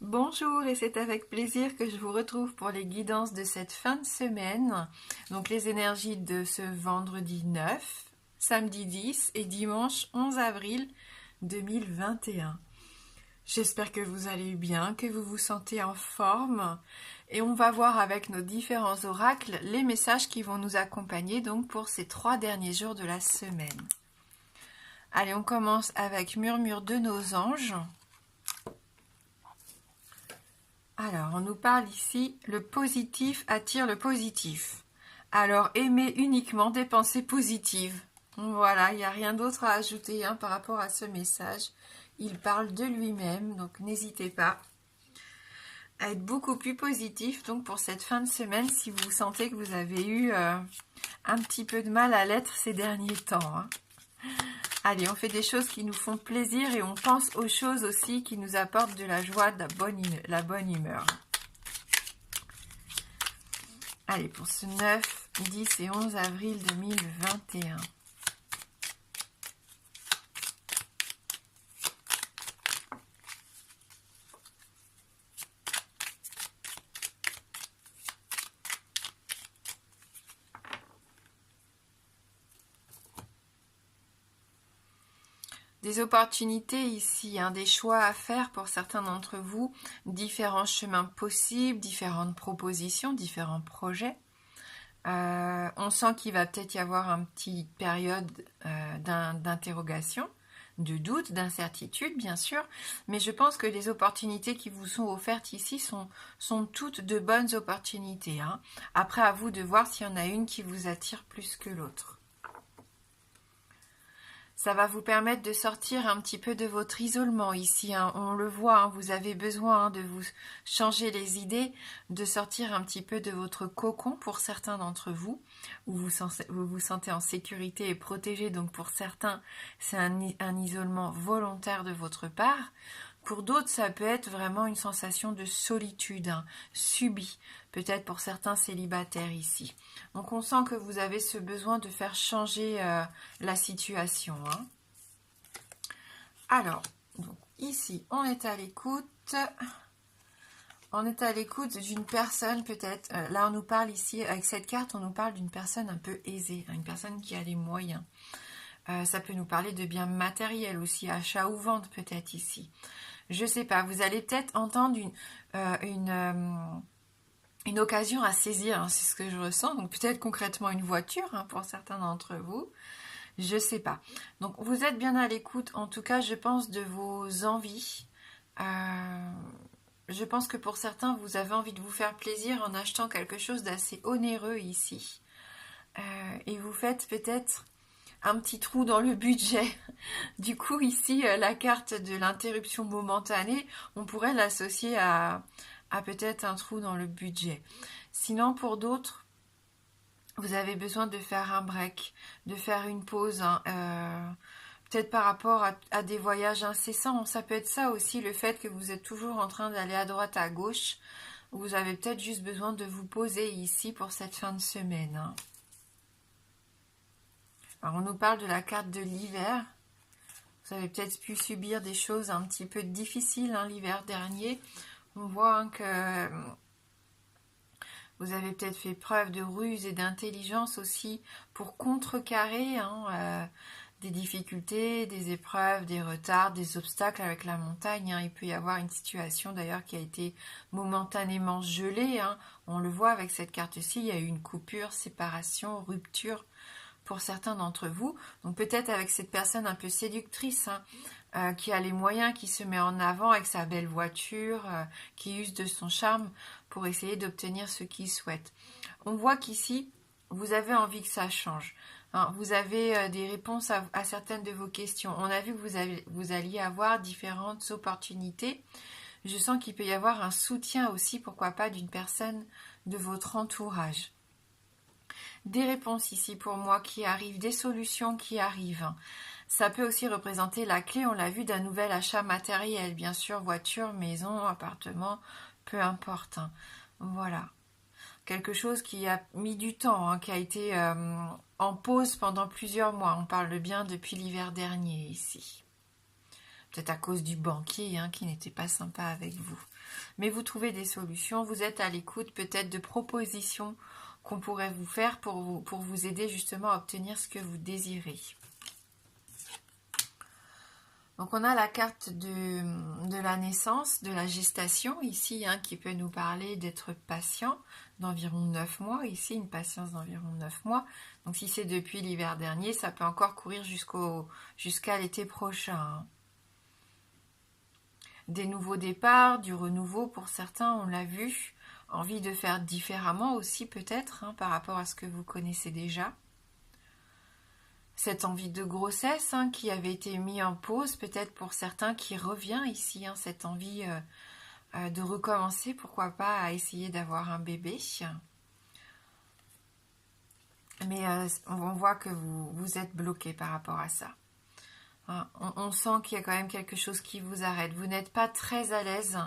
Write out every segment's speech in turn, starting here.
Bonjour, et c'est avec plaisir que je vous retrouve pour les guidances de cette fin de semaine. Donc les énergies de ce vendredi 9, samedi 10 et dimanche 11 avril 2021. J'espère que vous allez bien, que vous vous sentez en forme. Et on va voir avec nos différents oracles les messages qui vont nous accompagner donc pour ces 3 derniers jours de la semaine. Allez, on commence avec Murmure de nos anges. Alors, on nous parle ici, le positif attire le positif. Alors, aimez uniquement des pensées positives. Voilà, il n'y a rien d'autre à ajouter par rapport à ce message. Il parle de lui-même, donc n'hésitez pas à être beaucoup plus positif donc pour cette fin de semaine si vous sentez que vous avez eu un petit peu de mal à l'être ces derniers temps. Allez, on fait des choses qui nous font plaisir et on pense aux choses aussi qui nous apportent de la joie, de la bonne humeur. Allez, pour ce 9, 10 et 11 avril 2021. Des opportunités ici, des choix à faire pour certains d'entre vous, différents chemins possibles, différentes propositions, différents projets. On sent qu'il va peut-être y avoir une petite période d'interrogation, de doute, d'incertitude, bien sûr, mais je pense que les opportunités qui vous sont offertes ici sont toutes de bonnes opportunités. Après, à vous de voir s'il y en a une qui vous attire plus que l'autre. Ça va vous permettre de sortir un petit peu de votre isolement ici. On le voit, vous avez besoin de vous changer les idées, de sortir un petit peu de votre cocon pour certains d'entre vous, où vous vous sentez en sécurité et protégé. Donc pour certains, c'est un isolement volontaire de votre part. Pour d'autres, ça peut être vraiment une sensation de solitude subie, peut-être pour certains célibataires ici. Donc on sent que vous avez ce besoin de faire changer la situation. Alors, donc ici, on est à l'écoute. On est à l'écoute d'une personne peut-être. Là, on nous parle ici, avec cette carte, on nous parle d'une personne un peu aisée, une personne qui a les moyens. Ça peut nous parler de biens matériels aussi, achat ou vente peut-être ici. Je sais pas, vous allez peut-être entendre une occasion à saisir, c'est ce que je ressens. Donc peut-être concrètement une voiture pour certains d'entre vous. Je sais pas. Donc vous êtes bien à l'écoute, en tout cas je pense de vos envies. Je pense que pour certains vous avez envie de vous faire plaisir en achetant quelque chose d'assez onéreux ici. Et vous faites peut-être un petit trou dans le budget. Du coup, ici, la carte de l'interruption momentanée, on pourrait l'associer à peut-être un trou dans le budget. Sinon, pour d'autres, vous avez besoin de faire un break, de faire une pause, peut-être par rapport à des voyages incessants. Ça peut être ça aussi, le fait que vous êtes toujours en train d'aller à droite, à gauche. Vous avez peut-être juste besoin de vous poser ici pour cette fin de semaine. Alors, on nous parle de la carte de l'hiver. Vous avez peut-être pu subir des choses un petit peu difficiles l'hiver dernier. On voit que vous avez peut-être fait preuve de ruse et d'intelligence aussi pour contrecarrer des difficultés, des épreuves, des retards, des obstacles avec la montagne. Il peut y avoir une situation d'ailleurs qui a été momentanément gelée. On le voit avec cette carte-ci, il y a eu une coupure, séparation, rupture pour certains d'entre vous. Donc peut-être avec cette personne un peu séductrice, qui a les moyens, qui se met en avant avec sa belle voiture, qui use de son charme pour essayer d'obtenir ce qu'il souhaite. On voit qu'ici, vous avez envie que ça change. Vous avez des réponses à certaines de vos questions. On a vu que vous alliez avoir différentes opportunités. Je sens qu'il peut y avoir un soutien aussi, pourquoi pas, d'une personne de votre entourage. Des réponses ici pour moi qui arrivent, des solutions qui arrivent. Ça peut aussi représenter la clé, on l'a vu, d'un nouvel achat matériel, bien sûr, voiture, maison, appartement, peu importe. Voilà. Quelque chose qui a mis du temps, qui a été en pause pendant plusieurs mois. On parle bien depuis l'hiver dernier ici. peut-être à cause du banquier qui n'était pas sympa avec vous. Mais vous trouvez des solutions, vous êtes à l'écoute peut-être de propositions qu'on pourrait vous faire pour vous aider justement à obtenir ce que vous désirez. Donc on a la carte de la naissance, de la gestation ici, qui peut nous parler d'être patient d'environ 9 mois. Ici, une patience d'environ 9 mois. Donc si c'est depuis l'hiver dernier, ça peut encore courir jusqu'à l'été prochain. Des nouveaux départs, du renouveau pour certains, on l'a vu. Envie de faire différemment aussi peut-être par rapport à ce que vous connaissez déjà. Cette envie de grossesse qui avait été mise en pause, peut-être pour certains qui revient ici, cette envie de recommencer, pourquoi pas, à essayer d'avoir un bébé. Mais on voit que vous êtes bloqué par rapport à ça. On sent qu'il y a quand même quelque chose qui vous arrête. Vous n'êtes pas très à l'aise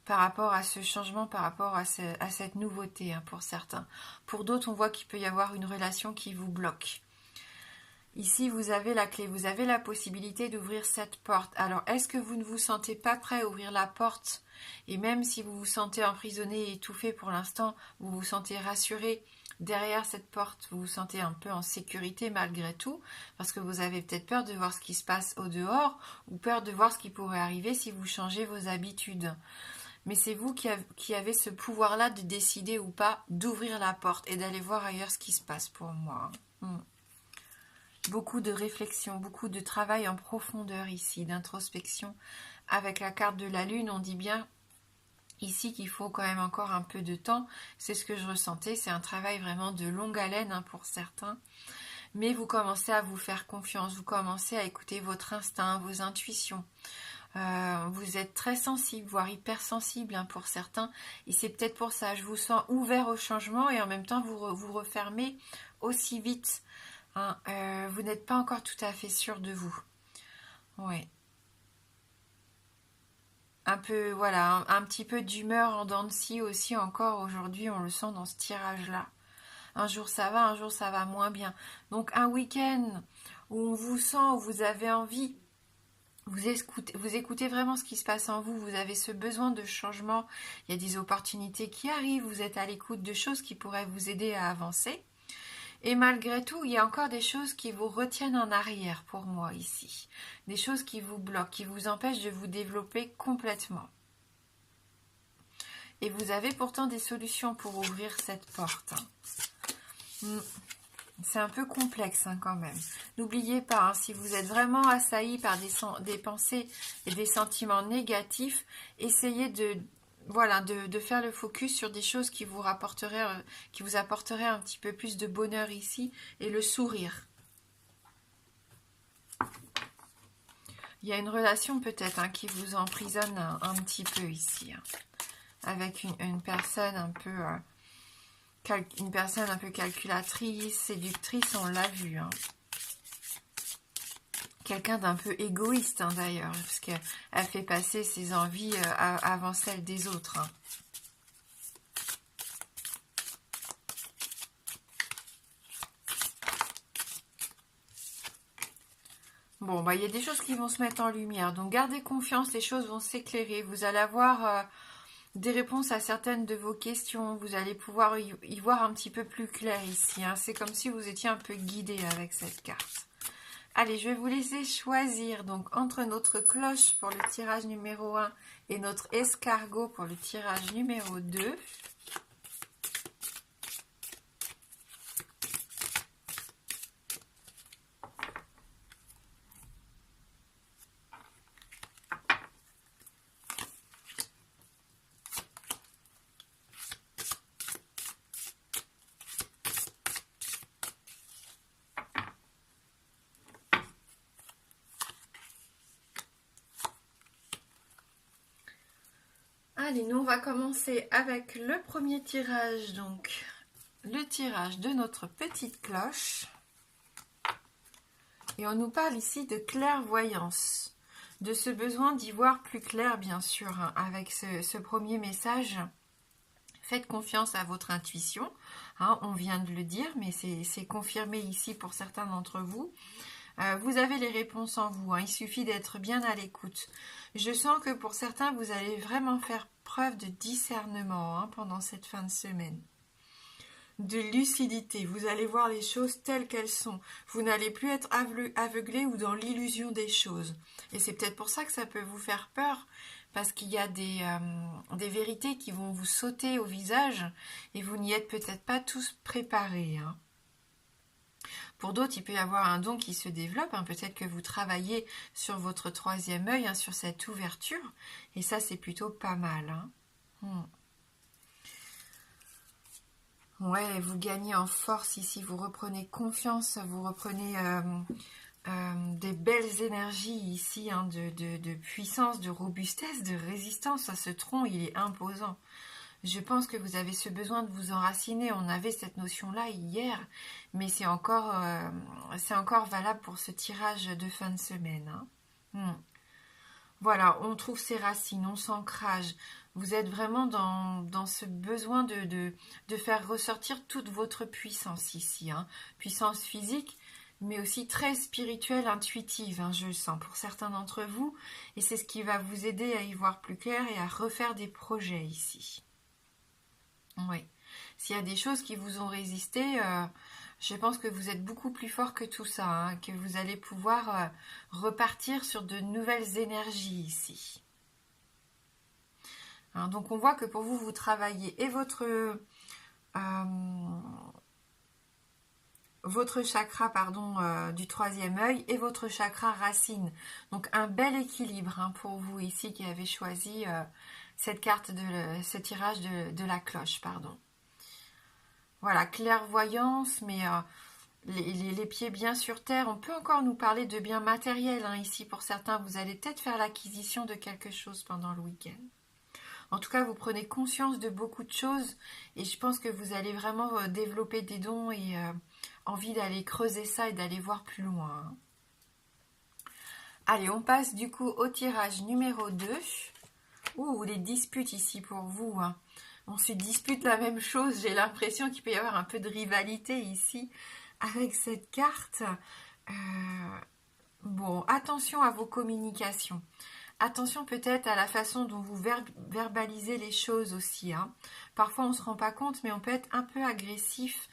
par rapport à ce changement, par rapport à cette nouveauté pour certains. Pour d'autres, on voit qu'il peut y avoir une relation qui vous bloque. Ici, vous avez la clé, vous avez la possibilité d'ouvrir cette porte. Alors, est-ce que vous ne vous sentez pas prêt à ouvrir la porte? Et même si vous vous sentez emprisonné et étouffé pour l'instant, vous vous sentez rassuré derrière cette porte, vous vous sentez un peu en sécurité malgré tout, parce que vous avez peut-être peur de voir ce qui se passe au dehors, ou peur de voir ce qui pourrait arriver si vous changez vos habitudes. Mais c'est vous qui avez ce pouvoir-là de décider ou pas d'ouvrir la porte et d'aller voir ailleurs ce qui se passe pour moi. Beaucoup de réflexion, beaucoup de travail en profondeur ici, d'introspection. Avec la carte de la lune, on dit bien ici qu'il faut quand même encore un peu de temps. C'est ce que je ressentais, c'est un travail vraiment de longue haleine pour certains. Mais vous commencez à vous faire confiance, vous commencez à écouter votre instinct, vos intuitions. Vous êtes très sensible, voire hypersensible pour certains. Et c'est peut-être pour ça, je vous sens ouvert au changement et en même temps vous refermez aussi vite. Vous n'êtes pas encore tout à fait sûr de vous. Ouais. Un peu, voilà, un petit peu d'humeur en dents de scie aussi encore aujourd'hui, on le sent dans ce tirage-là. Un jour ça va moins bien. Donc un week-end où on vous sent, où vous avez envie, vous écoutez vraiment ce qui se passe en vous, vous avez ce besoin de changement, il y a des opportunités qui arrivent, vous êtes à l'écoute de choses qui pourraient vous aider à avancer. Et malgré tout, il y a encore des choses qui vous retiennent en arrière pour moi ici. Des choses qui vous bloquent, qui vous empêchent de vous développer complètement. Et vous avez pourtant des solutions pour ouvrir cette porte. C'est un peu complexe quand même. N'oubliez pas, si vous êtes vraiment assailli par des pensées et des sentiments négatifs, essayez de faire le focus sur des choses qui vous apporteraient un petit peu plus de bonheur ici et le sourire. Il y a une relation peut-être qui vous emprisonne un petit peu ici, avec une personne un peu calculatrice, séductrice, on l'a vu. Quelqu'un d'un peu égoïste d'ailleurs, parce qu'elle fait passer ses envies avant celles des autres. Bon, il y a des choses qui vont se mettre en lumière, donc gardez confiance, les choses vont s'éclairer, vous allez avoir des réponses à certaines de vos questions, vous allez pouvoir y voir un petit peu plus clair ici. C'est comme si vous étiez un peu guidé avec cette carte. Allez, je vais vous laisser choisir donc entre notre cloche pour le tirage numéro 1 et notre escargot pour le tirage numéro 2. Allez, nous on va commencer avec le premier tirage, donc le tirage de notre petite cloche. Et on nous parle ici de clairvoyance, de ce besoin d'y voir plus clair bien sûr, avec ce premier message. Faites confiance à votre intuition, on vient de le dire, mais c'est confirmé ici pour certains d'entre vous. Vous avez les réponses en vous, hein. Il suffit d'être bien à l'écoute. Je sens que pour certains, vous allez vraiment faire preuve de discernement, hein, pendant cette fin de semaine. De lucidité, vous allez voir les choses telles qu'elles sont. Vous n'allez plus être aveuglé ou dans l'illusion des choses. Et c'est peut-être pour ça que ça peut vous faire peur, parce qu'il y a des vérités qui vont vous sauter au visage et vous n'y êtes peut-être pas tous préparés, hein. Pour d'autres, il peut y avoir un don qui se développe, hein. Peut-être que vous travaillez sur votre troisième œil, hein, sur cette ouverture, et ça c'est plutôt pas mal, hein. Ouais, vous gagnez en force ici, vous reprenez confiance, vous reprenez des belles énergies ici, hein, de puissance, de robustesse, de résistance. Ce tronc, il est imposant. Je pense que vous avez ce besoin de vous enraciner. On avait cette notion-là hier, mais c'est encore valable pour ce tirage de fin de semaine, hein. Voilà, on trouve ses racines, on s'ancrage. Vous êtes vraiment dans ce besoin de faire ressortir toute votre puissance ici, hein. Puissance physique, mais aussi très spirituelle, intuitive, hein, je le sens pour certains d'entre vous. Et c'est ce qui va vous aider à y voir plus clair et à refaire des projets ici. Oui. S'il y a des choses qui vous ont résisté, je pense que vous êtes beaucoup plus fort que tout ça, hein, que vous allez pouvoir repartir sur de nouvelles énergies ici. Hein, donc on voit que pour vous, vous travaillez et votre chakra du troisième œil et votre chakra racine. Donc un bel équilibre, hein, pour vous ici qui avez choisi cette carte ce tirage de la cloche, pardon. Voilà, clairvoyance, mais les pieds bien sur terre. On peut encore nous parler de biens matériels, hein, ici. Pour certains, vous allez peut-être faire l'acquisition de quelque chose pendant le week-end. En tout cas, vous prenez conscience de beaucoup de choses et je pense que vous allez vraiment développer des dons et envie d'aller creuser ça et d'aller voir plus loin, hein. Allez, on passe du coup au tirage numéro 2. Ouh, les disputes ici pour vous, hein. On se dispute la même chose, j'ai l'impression qu'il peut y avoir un peu de rivalité ici avec cette carte. Bon, attention à vos communications. Attention peut-être à la façon dont vous verbalisez les choses aussi, hein. Parfois on ne se rend pas compte, mais on peut être un peu agressif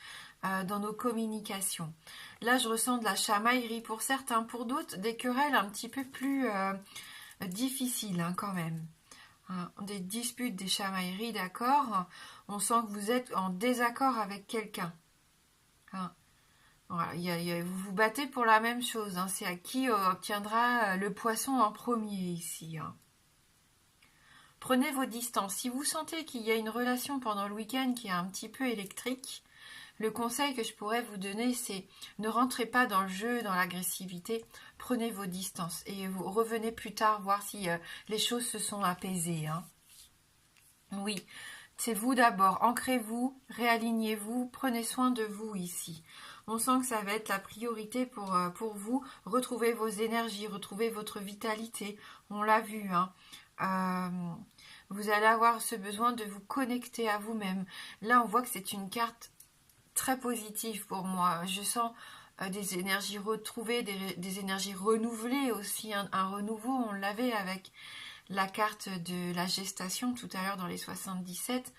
dans nos communications. Là, je ressens de la chamaillerie pour certains, pour d'autres, des querelles un petit peu plus difficiles, hein, quand même. Hein, des disputes, des chamailleries, d'accord. On sent que vous êtes en désaccord avec quelqu'un. Hein. Voilà, vous vous battez pour la même chose, hein. C'est à qui obtiendra le poisson en premier ici, hein. Prenez vos distances. Si vous sentez qu'il y a une relation pendant le week-end qui est un petit peu électrique, le conseil que je pourrais vous donner, c'est ne rentrez pas dans le jeu, dans l'agressivité. Prenez vos distances et vous revenez plus tard voir si les choses se sont apaisées, hein. Oui, c'est vous d'abord. Ancrez-vous, réalignez-vous, prenez soin de vous ici. On sent que ça va être la priorité pour vous. Retrouvez vos énergies, retrouvez votre vitalité. On l'a vu, hein. Vous allez avoir ce besoin de vous connecter à vous-même. Là, on voit que c'est une carte très positive pour moi. Je sens des énergies retrouvées, des énergies renouvelées aussi. Un renouveau, on l'avait avec la carte de la gestation tout à l'heure dans les 77.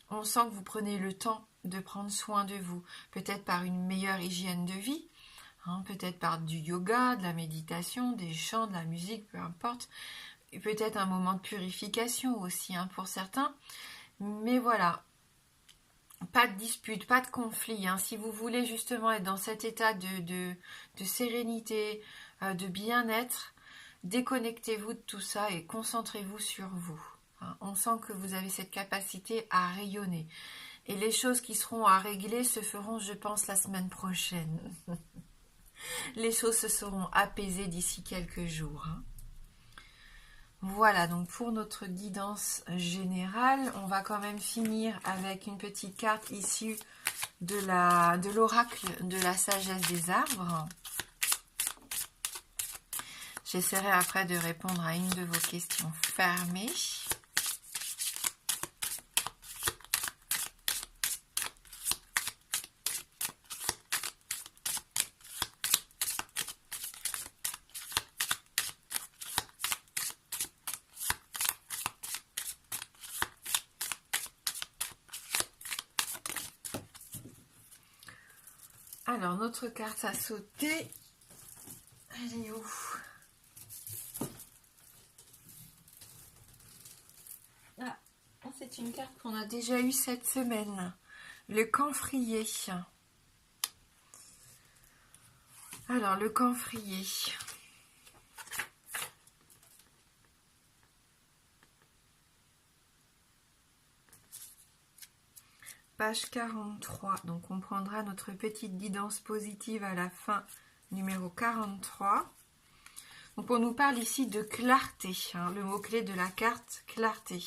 On sent que vous prenez le temps de prendre soin de vous. Peut-être par une meilleure hygiène de vie, hein, peut-être par du yoga, de la méditation, des chants, de la musique, peu importe. Peut-être un moment de purification aussi, hein, pour certains. Mais voilà, pas de dispute, pas de conflit, hein. Si vous voulez justement être dans cet état de sérénité, de bien-être, déconnectez-vous de tout ça et concentrez-vous sur vous, hein. On sent que vous avez cette capacité à rayonner. Et les choses qui seront à régler se feront, je pense, la semaine prochaine. Les choses se seront apaisées d'ici quelques jours, hein. Voilà, donc pour notre guidance générale, on va quand même finir avec une petite carte issue de l'oracle de la sagesse des arbres. J'essaierai après de répondre à une de vos questions fermées. Alors, notre carte à sauter, elle est où? Ah, c'est une carte qu'on a déjà eue cette semaine. Le camphrier. Alors, le camphrier. Page 43. Donc, on prendra notre petite guidance positive à la fin, numéro 43. Donc, on nous parle ici de clarté. Le mot-clé de la carte, clarté.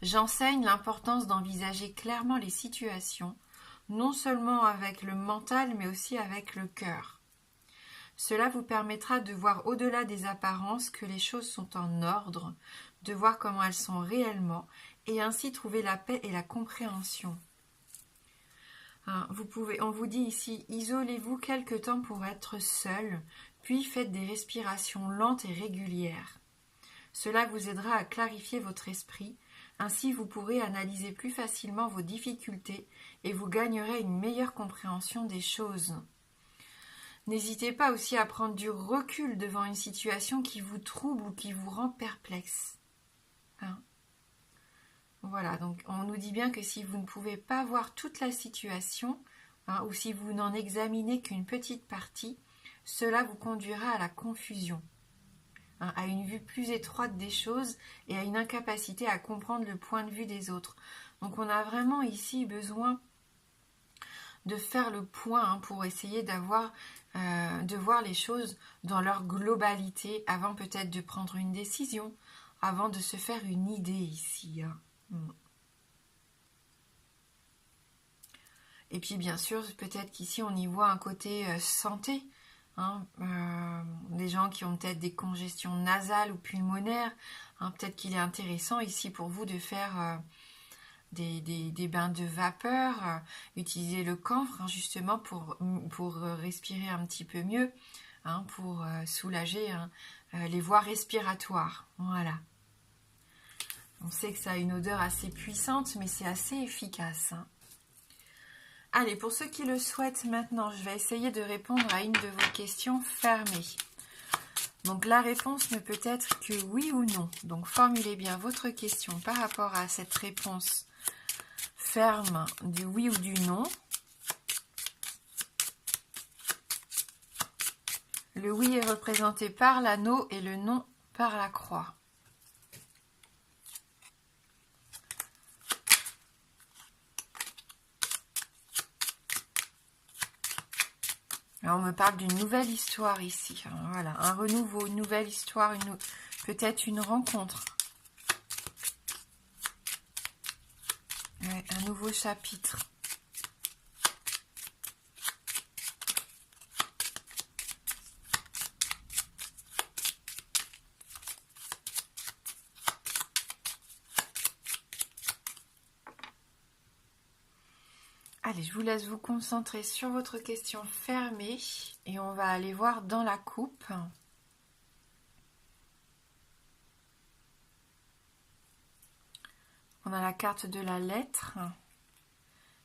J'enseigne l'importance d'envisager clairement les situations, non seulement avec le mental, mais aussi avec le cœur. Cela vous permettra de voir au-delà des apparences que les choses sont en ordre, de voir comment elles sont réellement, et ainsi trouver la paix et la compréhension. On vous dit ici, isolez-vous quelque temps pour être seul, puis faites des respirations lentes et régulières. Cela vous aidera à clarifier votre esprit. Ainsi, vous pourrez analyser plus facilement vos difficultés et vous gagnerez une meilleure compréhension des choses. N'hésitez pas aussi à prendre du recul devant une situation qui vous trouble ou qui vous rend perplexe. Voilà, donc on nous dit bien que si vous ne pouvez pas voir toute la situation, ou si vous n'en examinez qu'une petite partie, cela vous conduira à la confusion. À une vue plus étroite des choses et à une incapacité à comprendre le point de vue des autres. Donc on a vraiment ici besoin de faire le point pour essayer de voir les choses dans leur globalité avant peut-être de prendre une décision, avant de se faire une idée ici. Et puis bien sûr, peut-être qu'ici on y voit un côté santé. Des gens qui ont peut-être des congestions nasales ou pulmonaires, peut-être qu'il est intéressant ici pour vous de faire des bains de vapeur, utiliser le camphre justement pour respirer un petit peu mieux, pour soulager les voies respiratoires. Voilà. On sait que ça a une odeur assez puissante, mais c'est assez efficace. Allez, pour ceux qui le souhaitent maintenant, je vais essayer de répondre à une de vos questions fermées. Donc la réponse ne peut être que oui ou non. Donc formulez bien votre question par rapport à cette réponse ferme du oui ou du non. Le oui est représenté par l'anneau et le non par la croix. Alors on me parle d'une nouvelle histoire ici. Voilà, un renouveau, une nouvelle histoire, peut-être une rencontre. Ouais, un nouveau chapitre. Allez, je vous laisse vous concentrer sur votre question fermée et on va aller voir dans la coupe. On a la carte de la lettre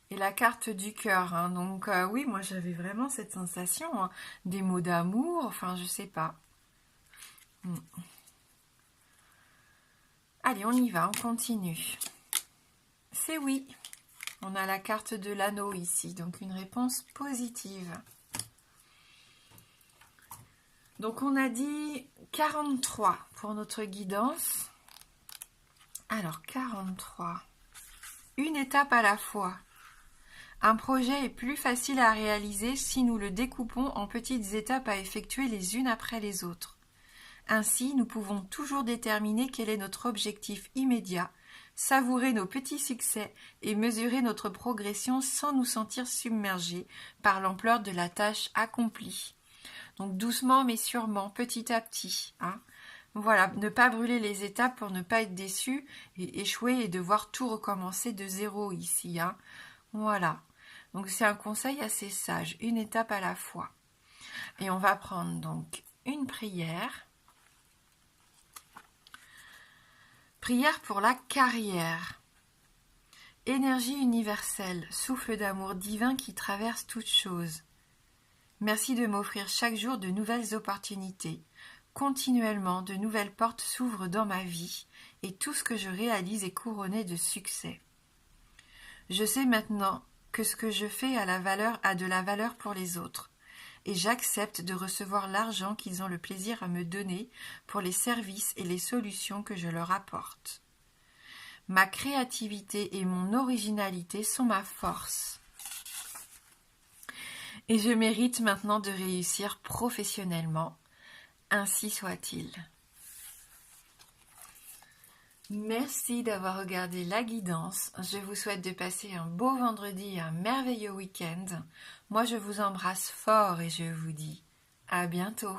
et la carte du cœur. Donc oui, moi j'avais vraiment cette sensation, des mots d'amour, enfin je sais pas. Allez, on y va, on continue. C'est oui. On a la carte de l'anneau ici, donc une réponse positive. Donc on a dit 43 pour notre guidance. Alors 43. Une étape à la fois. Un projet est plus facile à réaliser si nous le découpons en petites étapes à effectuer les unes après les autres. Ainsi, nous pouvons toujours déterminer quel est notre objectif immédiat, savourer nos petits succès et mesurer notre progression sans nous sentir submergés par l'ampleur de la tâche accomplie. Donc doucement mais sûrement, petit à petit. Voilà, ne pas brûler les étapes pour ne pas être déçu et échouer et devoir tout recommencer de zéro ici. Voilà, donc c'est un conseil assez sage, une étape à la fois. Et on va prendre donc une prière. Prière pour la carrière. Énergie universelle, souffle d'amour divin qui traverse toute chose. Merci de m'offrir chaque jour de nouvelles opportunités. Continuellement, de nouvelles portes s'ouvrent dans ma vie et tout ce que je réalise est couronné de succès. Je sais maintenant que ce que je fais a de la valeur pour les autres et j'accepte de recevoir l'argent qu'ils ont le plaisir à me donner pour les services et les solutions que je leur apporte. Ma créativité et mon originalité sont ma force. Et je mérite maintenant de réussir professionnellement. Ainsi soit-il. Merci d'avoir regardé la guidance. Je vous souhaite de passer un beau vendredi et un merveilleux week-end. Moi, je vous embrasse fort et je vous dis à bientôt.